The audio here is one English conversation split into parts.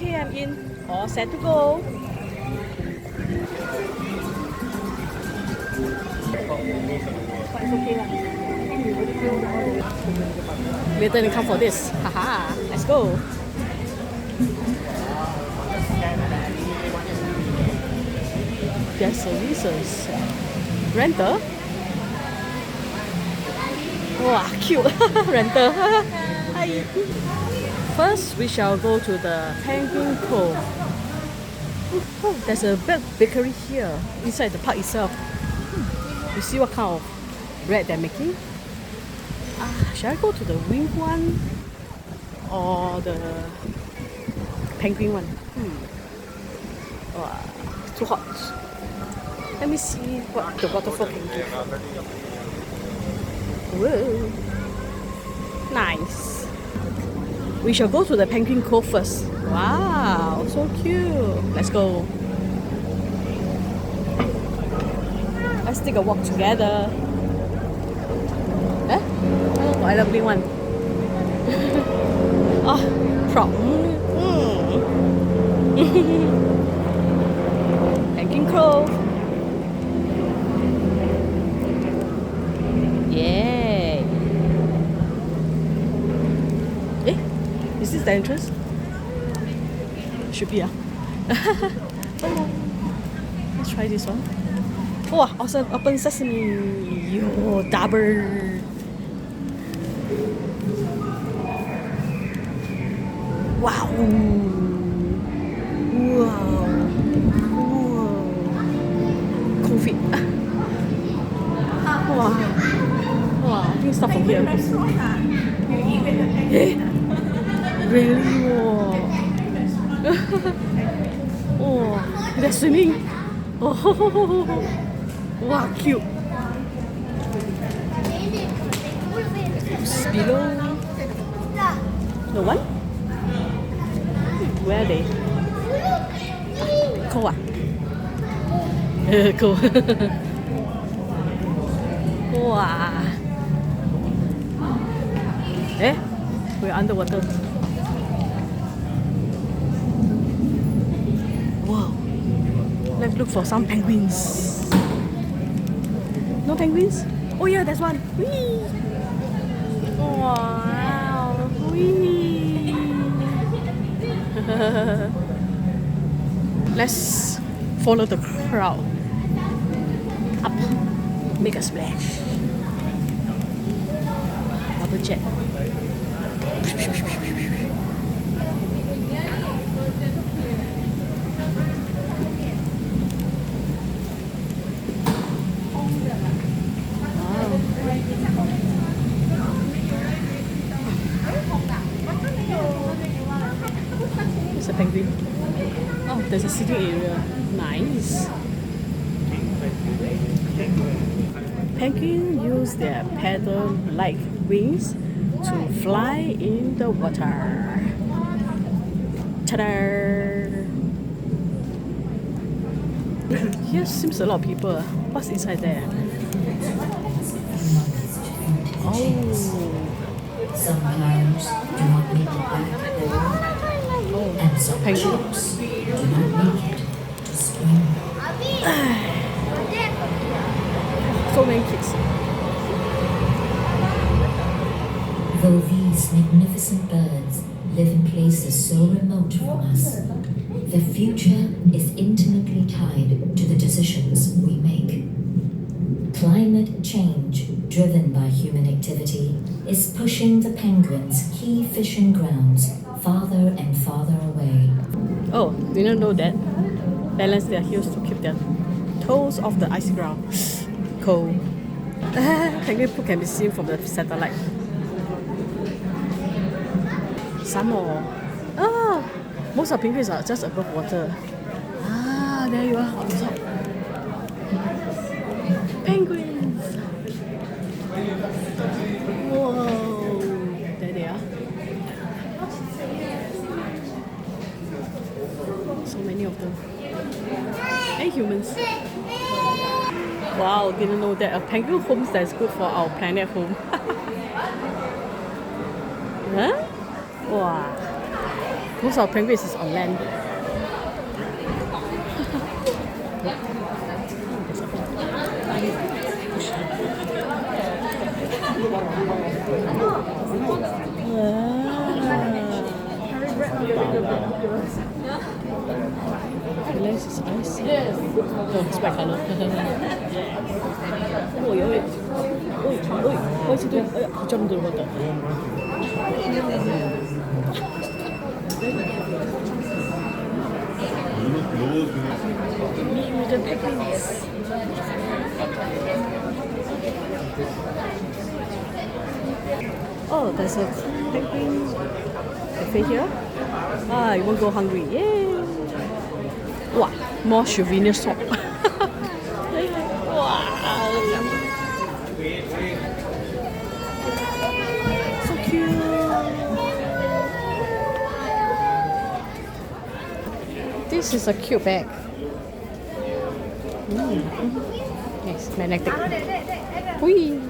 Okay, I'm in. All set to go. Later you come for this. Haha, let's go. There's services. Rental? Wow, cute. Rental. Hi. First, we shall go to the Penguin Cove. Oh, there's a bakery here inside the park itself. You see what kind of bread they're making? Should I go to the wing one or the penguin one? Wow, too hot. Let me see what the waterfall can give. Whoa, nice. We shall go to the Penguin Cove first. Wow, so cute. Let's go. Let's take a walk together. Oh, I love green one. Oh, frog. Penguin Cove. Yay. Is this the entrance? Should be, Oh, let's try this one. Oh, awesome. Open sesame. Yo, double. Wow. Wow. Covid. Wow. Wow, I think start from here. Really? Oh, they're swimming. Oh, wow, cute. Below. No one? Where are they? Cove. Cove. Wow. We're underwater. Wow. Let's look for some penguins. No penguins? Oh yeah, there's one. Whee! Wow. Whee! Let's follow the crowd. Up. Make a splash. Double jet. It's a penguin. Oh, there's a sitting area. Nice. Penguins use their paddle-like wings to fly in the water. Ta-da! Here seems a lot of people. What's inside there? Oh. Some cows do not make it back home, and some penguins do not make it to swim. So many kids. Though these magnificent birds live in places so remote from us, their future is intimately tied to the decisions we make. Climate change, driven by human activity, is pushing the penguins' key fishing grounds farther and farther away. Oh, didn't know that. Balance their heels to keep their toes off the icy ground. Cold. Penguin poop can be seen from the satellite. Some more. Oh, most of penguins are just above water. There you are on top. Penguins. Whoa, there they are. So many of them. And humans. Wow, didn't know that a penguin home that's good for our planet home. Huh? Wow. Most of penguins is on land. The lens is nice. Oh, it's white color. Oi, oi. Oi, oi. What's he doing? He jumped into the water. Me with the penguins. Oh, there's a penguin cafe here. Ah, you won't go hungry. Yay! Wow, more souvenir shop. Wow! So cute! This is a cute bag. Yes, magnetic. Whee!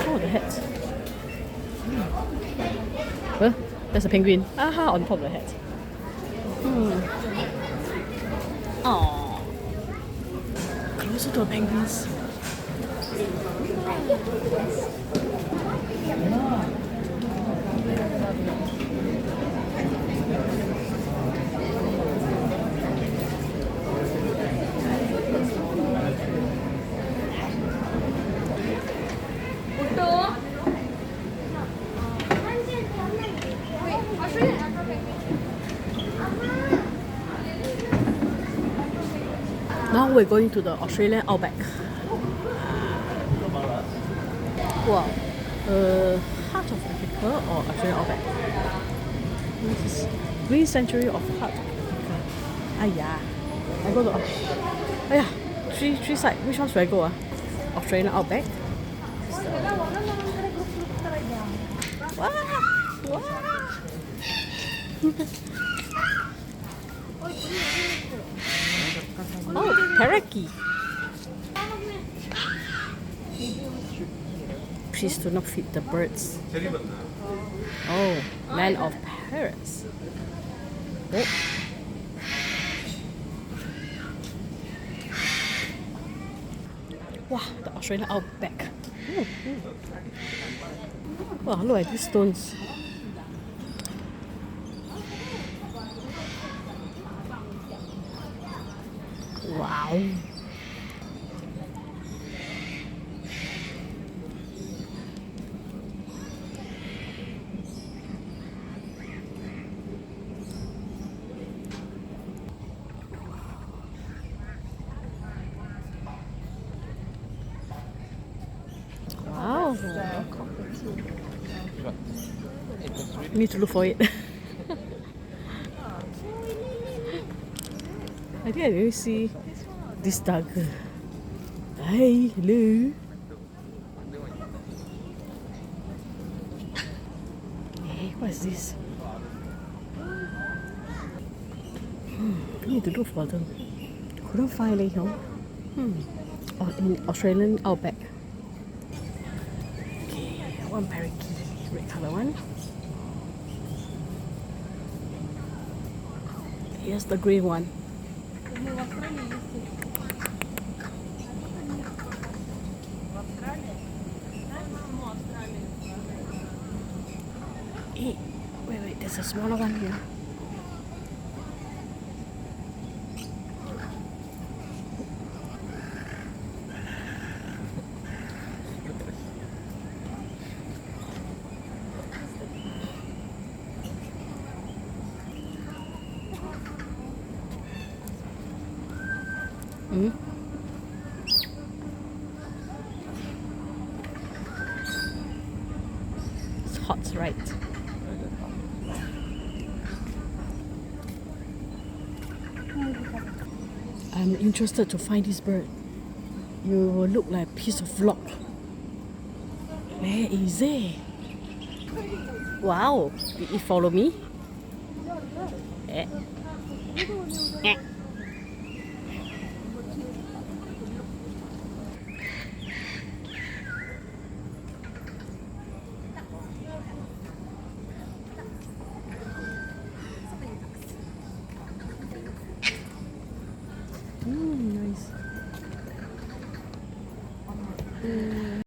Oh, the hat. Huh? There's a penguin. Aha, on top of the hat. Aww. Closer to the penguins. Now we're going to the Australian outback. Wow. Heart of Africa or Australian outback? This is Green Sanctuary of Heart of Africa. Ayah. I go to Ayah. Three sides. Which one should I go? Australian outback. Wow. Wow. Oh, parakeet. Please do not feed the birds. Oh, land of parrots. Oh. Wow, the Australian outback. Wow, look at these stones. Wow. Wow. Need to look for it. I think I didn't see this dog. Hi, hello. Hey, what is this? I need to look for them. Couldn't find it here. Oh, in Australian outback. Okay, one parakeet, red color one. Here's the green one. Hey, wait, there's a smaller one here. It's hot, right? I'm interested to find this bird. You will look like a piece of rock. Where is it? Wow, did it follow me? Eh. Eh. Nice.